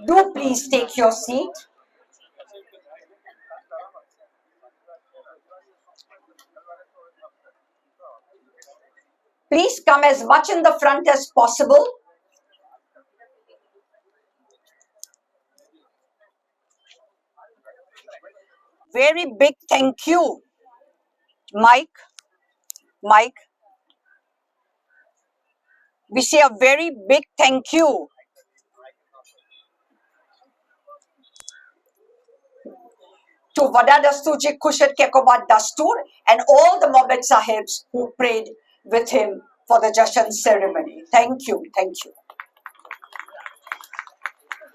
Do please take your seat. Please come as much in the front as possible. Very big thank you, Mike. We say a very big thank you to Vada Dasturji Kushat Kekobat Dastur and all the Mohammed Sahibs who prayed with him for the Jashan ceremony. Thank you, thank you.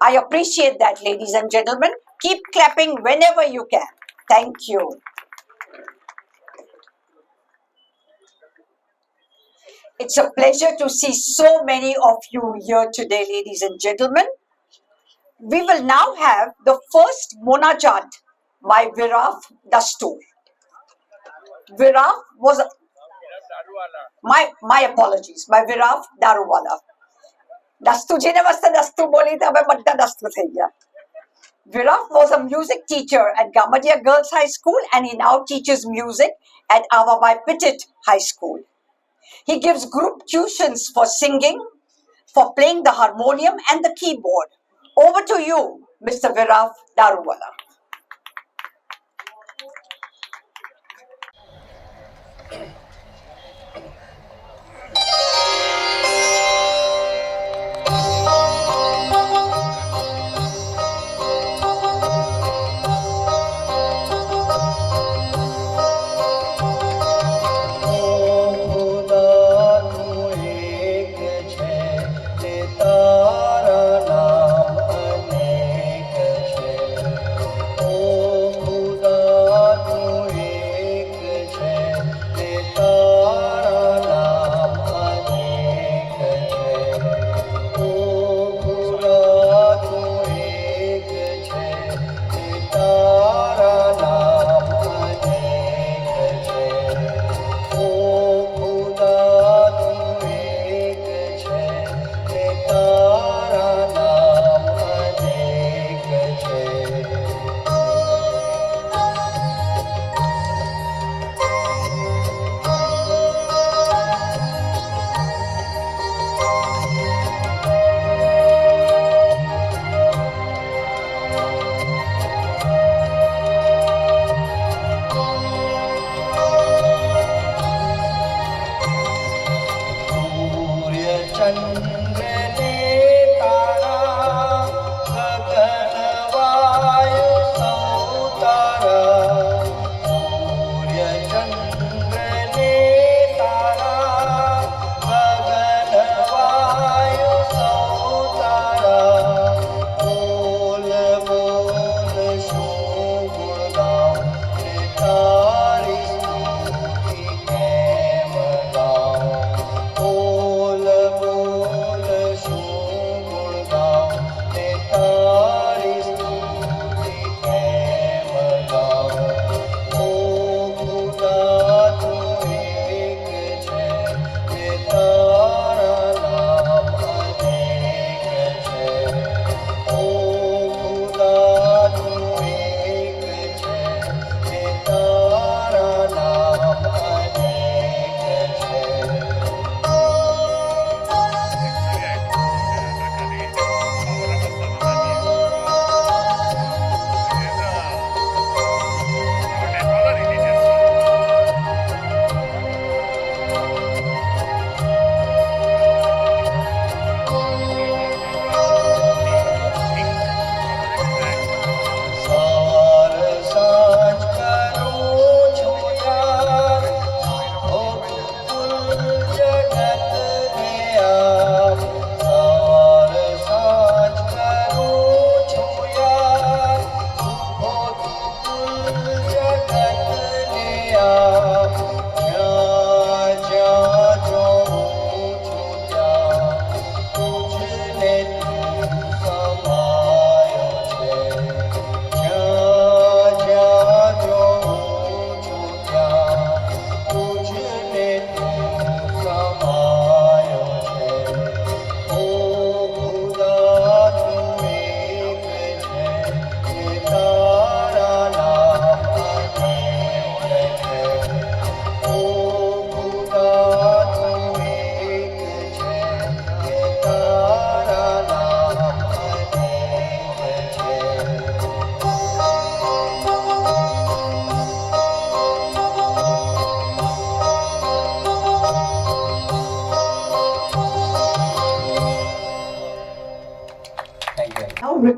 I appreciate that, ladies and gentlemen. Keep clapping whenever you can. Thank you. It's a pleasure to see so many of you here today, ladies and gentlemen. We will now have the first Monajat by Viraf Dastur. Viraf was, my apologies, by Viraf Daruwala. Dastu ji ne wasta Dastu boli tha main badda Dastu thai gaya. Viraf was a music teacher at Gamadia Girls High School and he now teaches music at Avabai Petit High School. He gives group tuitions for singing, for playing the harmonium and the keyboard. Over to you, Mr. Viraf Daruwala. O Khuda tu ek hai,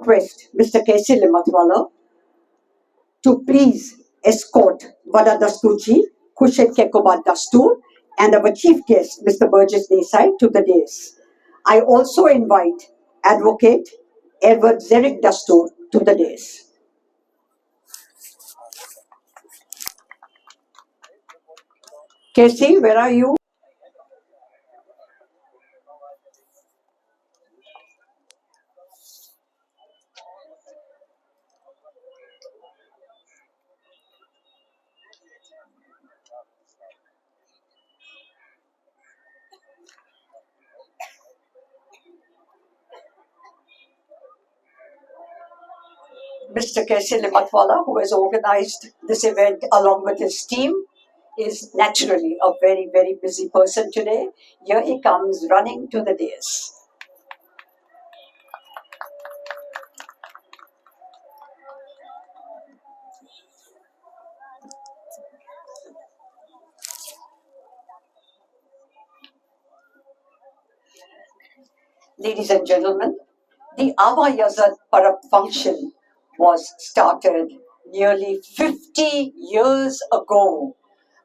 request Mr. K.C. Limatwala to please escort Vada Dasturji, Khushed Kekobad Dastur, and our chief guest, Mr. Burgess Desai, to the dais. I also invite Advocate Edward Zerik Dastur to the dais. Casey, where are you? Mr. K.C. Limatwala, who has organized this event along with his team, is naturally a very, very busy person today. Here he comes running to the dais. Ladies and gentlemen, the Ava Yazad Parab function was started nearly 50 years ago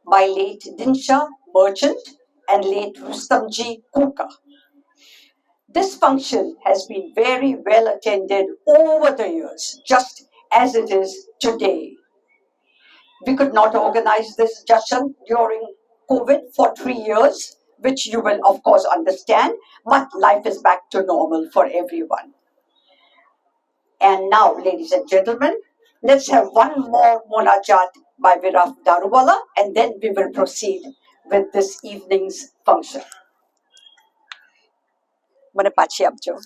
by late Dinsha Merchant and late Rustamji Kuka. This function has been very well attended over the years, just as it is today. We could not organize this jashan during COVID for 3 years, which you will of course understand, but life is back to normal for everyone. And now, ladies and gentlemen, let's have one more Munajat by Viraf Daruwala, and then we will proceed with this evening's function. Mana pachi apjo.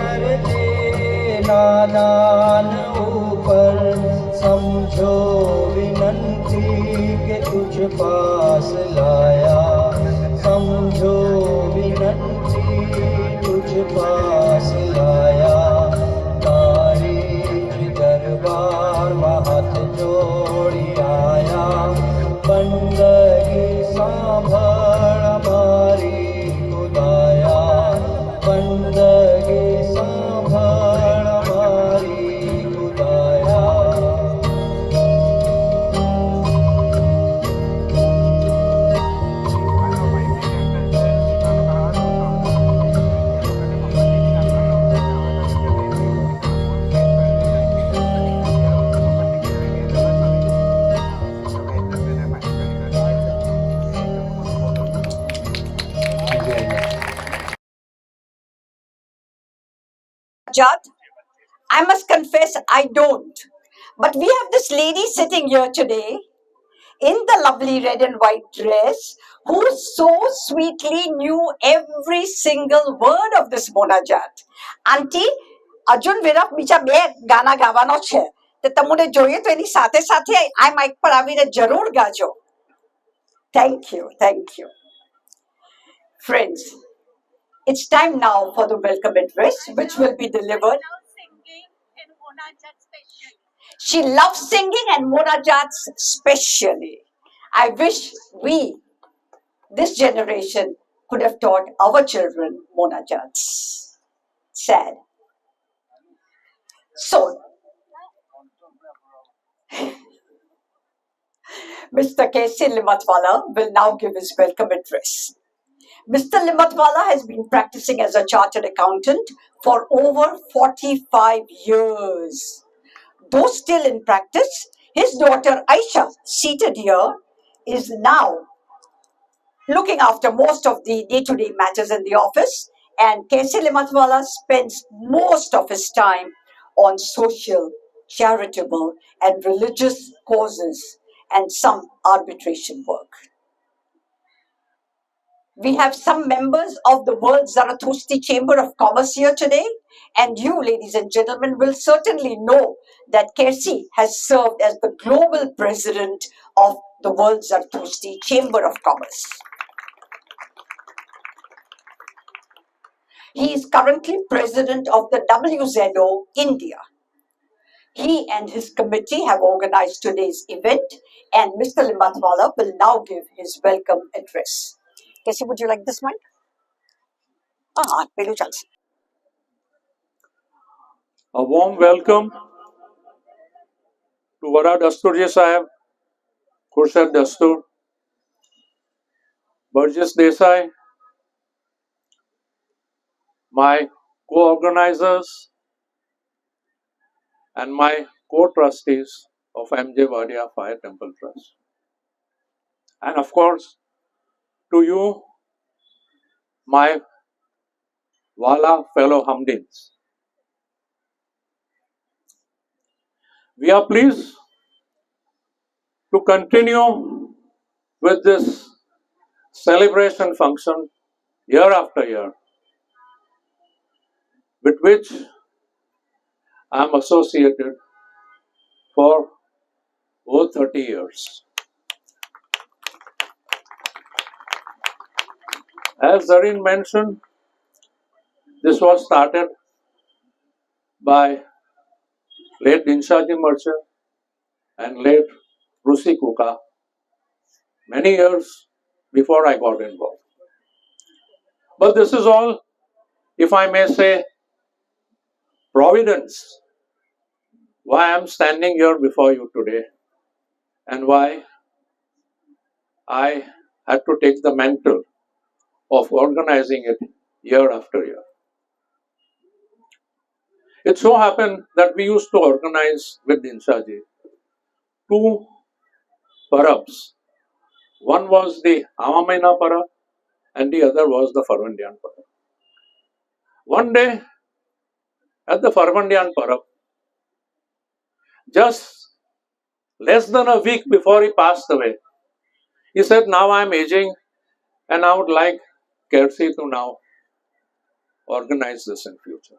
दे नादान ऊपर, समझो विनंती के कुछ पास लाया, समझो विनंती कुछ पास लाया, तारी दरबार में हाथ जोड़ी आया, बंदगी सांभळ हमारी खुदाया, बंदगी सांभळ हमारी खुदाया। Jad, I must confess I don't. But we have this lady sitting here today in the lovely red and white dress who so sweetly knew every single word of this Monajat. Auntie, Arjun Viraf બીજા બે ગાના ગાવાનો છે તે તમને જોઈએ તો એની સાથે સાથે આ માઇક પર આવીને જરૂર ગાજો. Thank you, thank you. Friends, it's time now for the welcome address which will be delivered. She loves singing and Monajats specially. I wish we, this generation, could have taught our children Monajats. Sad. So, Mr. K.C. Limatwala will now give his welcome address. Mr. Limatwala has been practicing as a chartered accountant for over 45 years. Though still in practice, his daughter Aisha, seated here, is now looking after most of the day-to-day matters in the office, and K.C. Limatwala spends most of his time on social, charitable, and religious causes and some arbitration work. We have some members of the World Zarathustra Chamber of Commerce here today, and you, ladies and gentlemen, will certainly know that K.C. has served as the global president of the World Zarathustra Chamber of Commerce. He is currently president of the WZO India. He and his committee have organized today's event, and Mr. Limatwala will now give his welcome address. K.C., would you like this mic? Pelu chalse. A warm welcome to Vara Dasturji Sahib, Khurshad Dastur, Burgess Desai, my co-organizers and my co-trustees of M.J. Wadia Fire Temple Trust. And of course, to you, my Wala fellow Hamdins. We are pleased to continue with this celebration function year after year, with which I am associated for over 30 years. As Zareen mentioned, this was started by late Dinshaji Merchant and late Rusi Kuka many years before I got involved. But this is all, if I may say, providence, why I am standing here before you today and why I had to take the mantle of organizing it year after year. It so happened that we used to organize with Dinshaji two parabs. One was the Amamaina Parab and the other was the Farvandian Parab. One day at the Farvandian Parab, just less than a week before he passed away, he said, now I am aging and I would like K.C. to now organize this in future.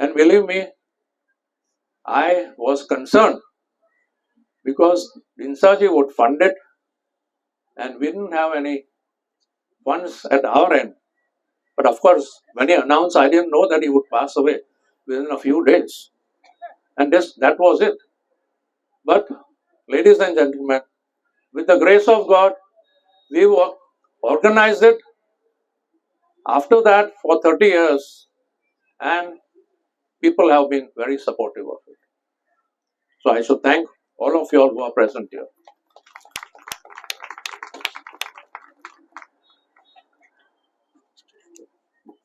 And believe me, I was concerned because Dinsaji would fund it and we didn't have any funds at our end. But of course, when he announced, I didn't know that he would pass away within a few days. And that was it. But, ladies and gentlemen, with the grace of God, we organized it after that for 30 years, and people have been very supportive of it. So I should thank all of you all who are present here.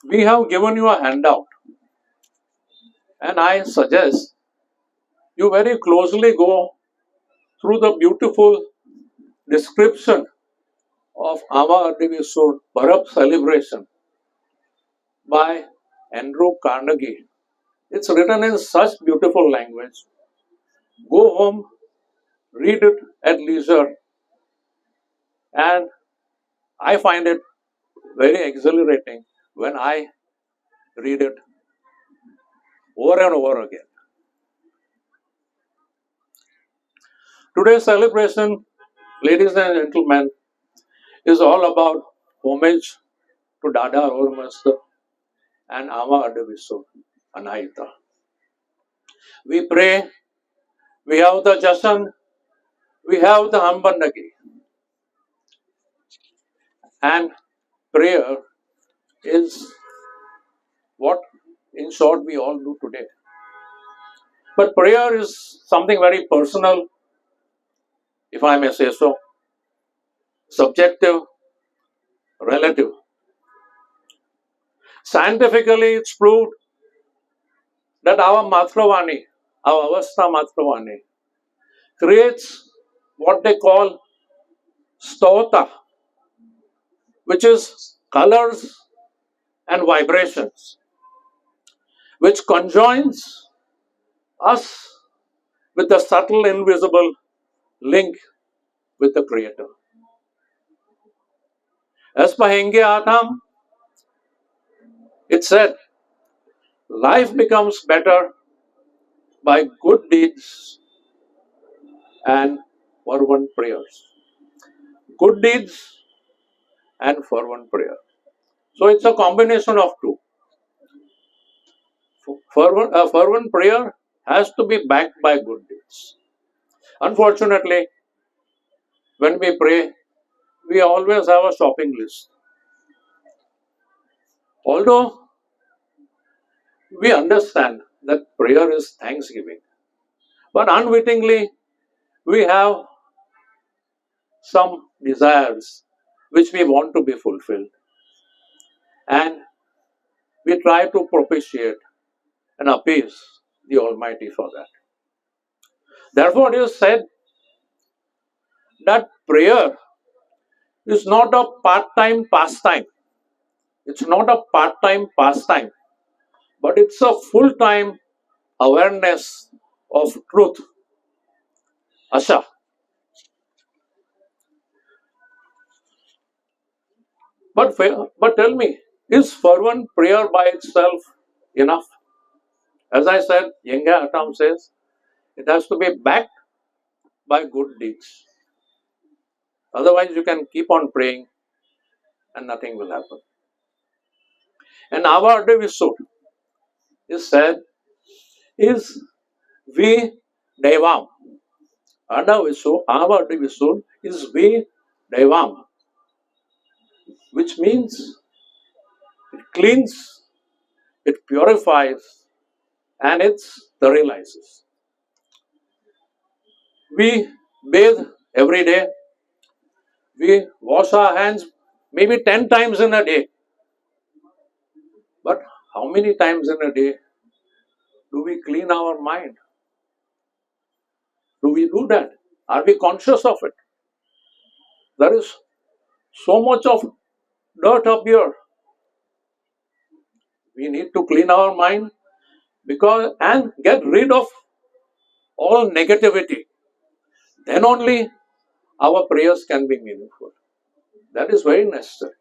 We have given you a handout, and I suggest you very closely go through the beautiful description of Ama Adivisur Parab celebration by Andrew Carnegie. It's written in such beautiful language. Go home, read it at leisure, and I find it very exhilarating when I read it over and over again. Today's celebration, ladies and gentlemen, is all about homage to Dada Ormaster and Ama Adivisur Anahita. We pray, we have the Jasan, we have the Hambandagi, and prayer is what, in short, we all do today. But prayer is something very personal, if I may say so, subjective, relative. Scientifically, it's proved that our Matravani, our Avastha Matravani, creates what they call stota, which is colors and vibrations, which conjoins us with the subtle, invisible link with the Creator. As per Henge Atam, it said, life becomes better by good deeds and fervent prayers. Good deeds and fervent prayer. So it's a combination of two. Fervent prayer has to be backed by good deeds. Unfortunately, when we pray, we always have a shopping list. Although we understand that prayer is thanksgiving, but unwittingly we have some desires which we want to be fulfilled, and we try to propitiate and appease the Almighty for that. Therefore, it is said that prayer is not a part-time pastime. It's not a part-time pastime, but it's a full-time awareness of truth. Asha. But tell me, is fervent prayer by itself enough? As I said, Yenga Atam says, it has to be backed by good deeds. Otherwise, you can keep on praying and nothing will happen. And our Adivisur is said is V Devam. Our Adivisur is V Devam, which means it cleans, it purifies, and it sterilizes. We bathe every day. We wash our hands maybe 10 times in a day. But how many times in a day do we clean our mind? Do we do that? Are we conscious of it? There is so much of dirt up here. We need to clean our mind and get rid of all negativity. Then only our prayers can be meaningful. That is very necessary.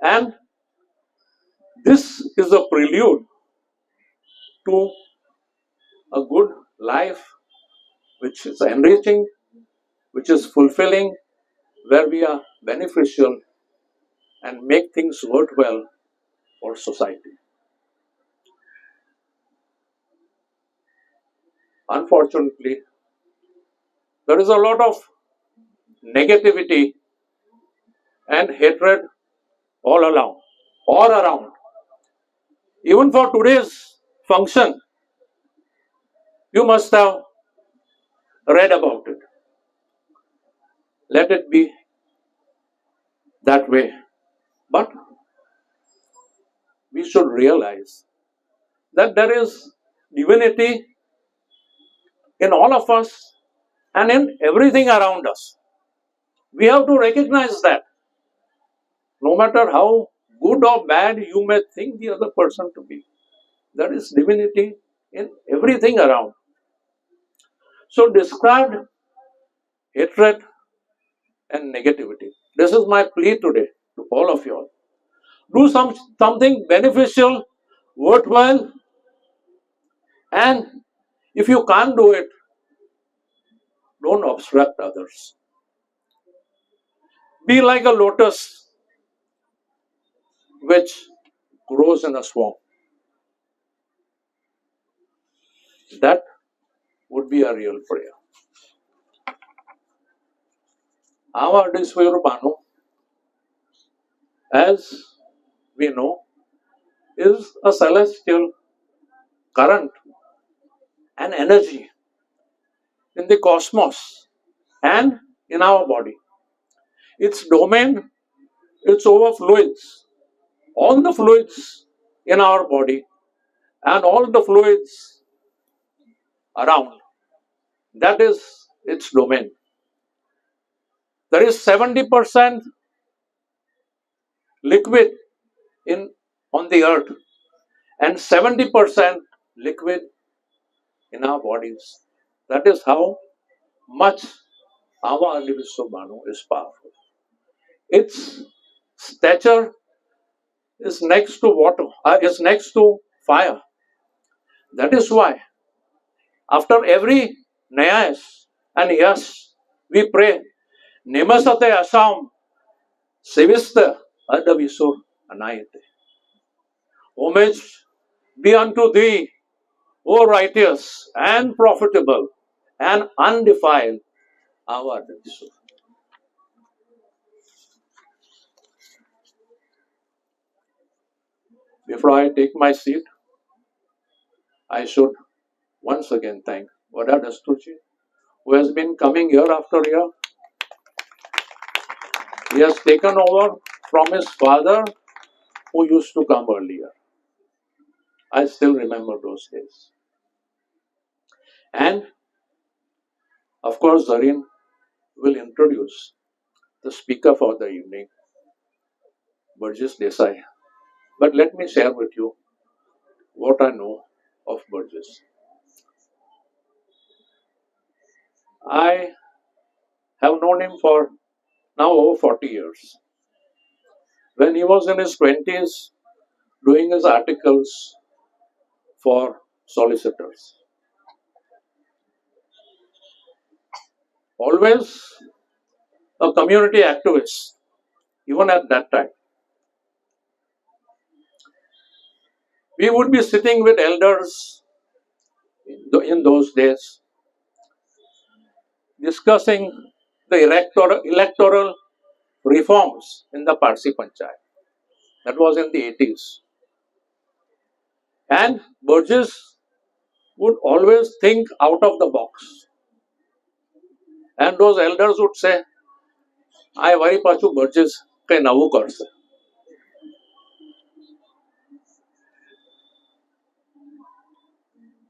And this is a prelude to a good life which is enriching, which is fulfilling, where we are beneficial and make things worthwhile for society. Unfortunately, there is a lot of negativity and hatred all around. Even for today's function, you must have read about it. Let it be that way. But we should realize that there is divinity in all of us and in everything around us. We have to recognize that. No matter how good or bad you may think the other person to be, there is divinity in everything around. So discard hatred and negativity. This is my plea today to all of you all. Do something beneficial, worthwhile, and if you can't do it, don't obstruct others. Be like a lotus which grows in a swamp. That would be a real prayer. Our Disvayurupanu, as we know, is a celestial current and energy in the cosmos and in our body. Its domain, its over fluids, all the fluids in our body and all the fluids around. That is its domain. There is 70% liquid on the earth and 70% liquid in our bodies. That is how much our Adivishwabhanu is powerful. Its stature is next to water, is next to fire. That is why after every Nayas and Yas, we pray, Nimasate Asam Sevista Adavisur Anayate. Homage be unto thee, O righteous and profitable and undefiled our Adavisur. Before I take my seat, I should once again thank Vada Dasturji, who has been coming year after year. He has taken over from his father, who used to come earlier. I still remember those days. And of course, Zareen will introduce the speaker for the evening, Burgess Desai. But let me share with you what I know of Burgess. I have known him for now over 40 years. When he was in his 20s, doing his articles for solicitors. Always a community activist, even at that time. We would be sitting with elders in those days, discussing the electoral reforms in the Parsi Panchayat. That was in the 80s. And Burgess would always think out of the box. And those elders would say, I vari pachu Burgess ke navu karse.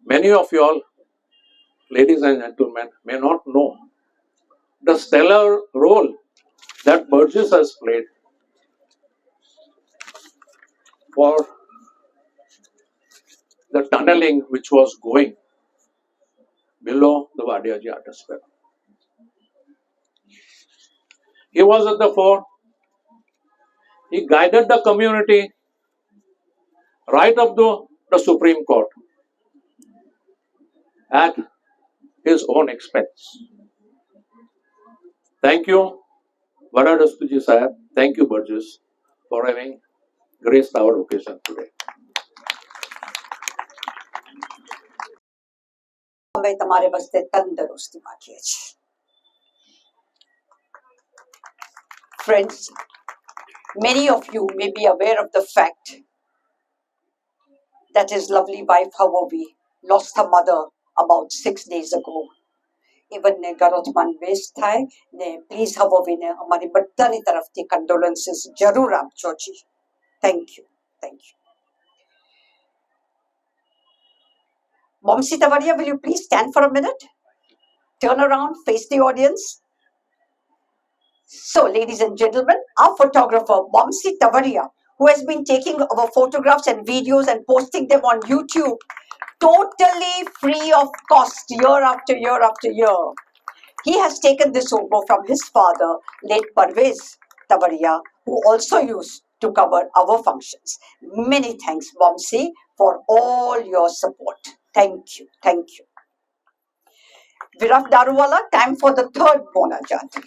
Many of you all, ladies and gentlemen, may not know the stellar role that Burgess has played for the tunneling which was going below the Vadiyaji Artisphere. He was at the fore. He guided the community right up to the Supreme Court. at his own expense. Thank you, Varadastuji Sahib. Thank you, Burgess, for having graced our occasion today. અમે તમારે વસ્તે તંદુરસ્તી માગીએ છીએ. Friends, many of you may be aware of the fact that his lovely wife Havovi lost her mother about 6 days ago. Even ne ગરોથમાં waste થાય ને please હવોવીને અમારી બધાની તરફથી કંડોલન્સીસ જરૂર આપજો જી. Thank you, thank you. Momsi Tavaria, will you please stand for a minute? Turn around, face the audience. So, ladies and gentlemen, our photographer, Momsi Tavaria, who has been taking our photographs and videos and posting them on YouTube, totally free of cost, year after year after year. He has taken this over from his father, late Parvez Tavaria, who also used to cover our functions. Many thanks, Momsi, for all your support. Thank you, thank you. Viraf Daruwala, time for the third Monajat.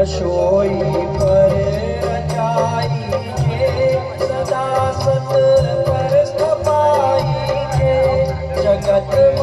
અશોઈ પર રચાઈ છે સદા સત પર સ્થપાઈ છે જગત